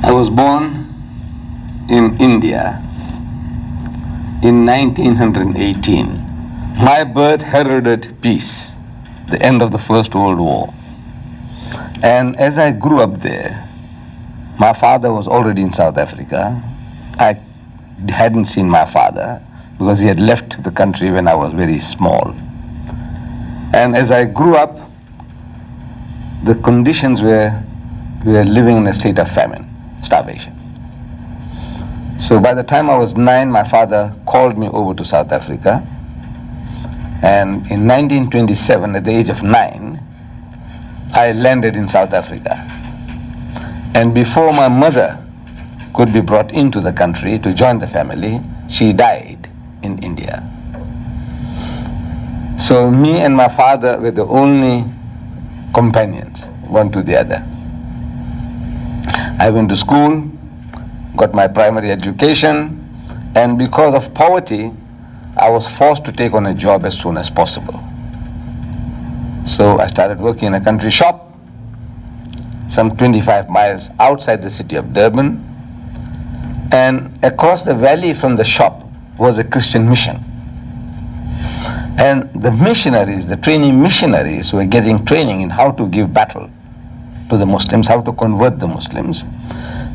I was born in India in 1918. My birth heralded peace, the end of the First World War. And as I grew up there, my father was already in South Africa. I hadn't seen my father because he had left the country when I was very small. And as I grew up, the conditions were we were living in a state of famine, starvation. So by the time I was 9, my father called me over to South Africa. And in 1927, at the age of 9, I landed in South Africa. And before my mother could be brought into the country to join the family, she died in India. So me and my father were the only companions, one to the other. I went to school, got my primary education, and because of poverty, I was forced to take on a job as soon as possible. So I started working in a country shop, some 25 miles outside the city of Durban, and across the valley from the shop was a Christian mission. And the missionaries, the training missionaries, were getting training in how to give battle to the Muslims, how to convert the Muslims.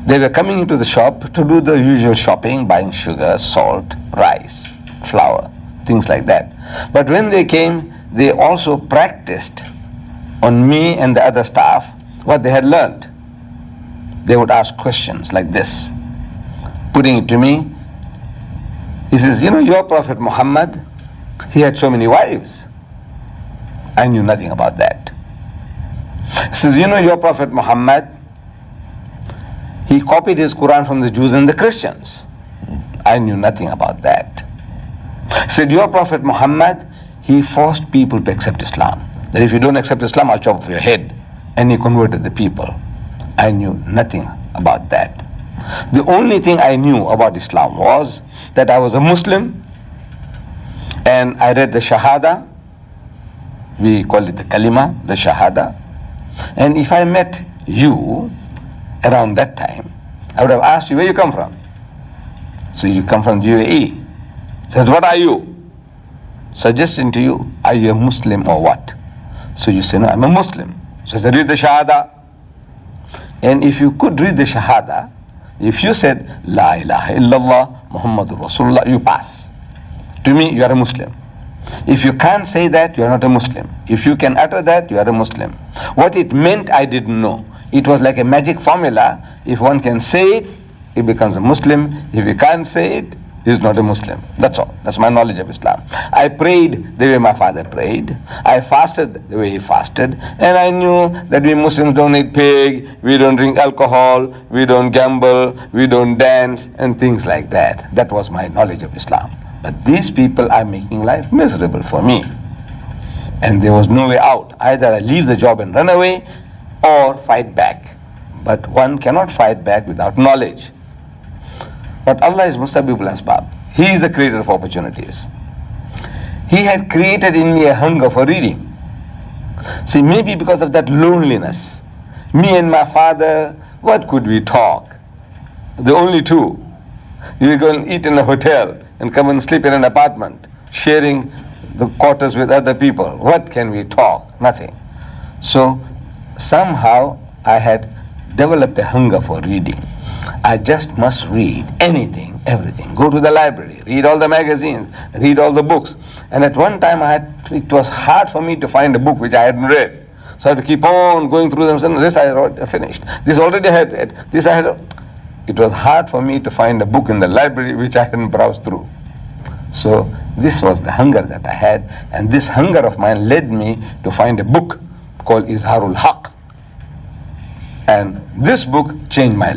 They were coming into the shop to do the usual shopping, buying sugar, salt, rice, flour, things like that. But when they came, they also practiced on me and the other staff what they had learned. They would ask questions like this, putting it to me. He says, you know, your Prophet Muhammad, he had so many wives. I knew nothing about that. He says, you know, your Prophet Muhammad, he copied his Quran from the Jews and the Christians. I knew nothing about that. He said, your Prophet Muhammad, he forced people to accept Islam. That if you don't accept Islam, I'll chop off your head. And he converted the people. I knew nothing about that. The only thing I knew about Islam was that I was a Muslim, and I read the Shahada. We call it the Kalima, the Shahada. And if I met you around that time, I would have asked you, where you come from? So you come from the UAE. Says, what are you? Suggesting to you, are you a Muslim or what? So you say, no, I'm a Muslim. So I said, read the Shahada. And if you could read the Shahada, if you said, La ilaha illallah, Muhammadur Rasulullah, you pass. To me, you are a Muslim. If you can't say that, you are not a Muslim. If you can utter that, you are a Muslim. What it meant, I didn't know. It was like a magic formula. If one can say it, he becomes a Muslim. If he can't say it, he's not a Muslim. That's all. That's my knowledge of Islam. I prayed the way my father prayed. I fasted the way he fasted. And I knew that we Muslims don't eat pig, we don't drink alcohol, we don't gamble, we don't dance, and things like that. That was my knowledge of Islam. But these people are making life miserable for me. And there was no way out. Either I leave the job and run away, or fight back. But one cannot fight back without knowledge. But Allah is Musabibul Asbab. He is the creator of opportunities. He had created in me a hunger for reading. See, maybe because of that loneliness, me and my father, what could we talk? The only two. We go and eat in a hotel and come and sleep in an apartment, sharing the quarters with other people. What can we talk? Nothing. So somehow I had developed a hunger for reading. I just must read anything, everything. Go to the library, read all the magazines, read all the books. And at one time it was hard for me to find a book which I hadn't read. So I had to keep on going through them. So this I finished. This already I had read. This I had. It was hard for me to find a book in the library which I hadn't browsed through. So this was the hunger that I had. And this hunger of mine led me to find a book called Izharul Haq. And this book changed my life.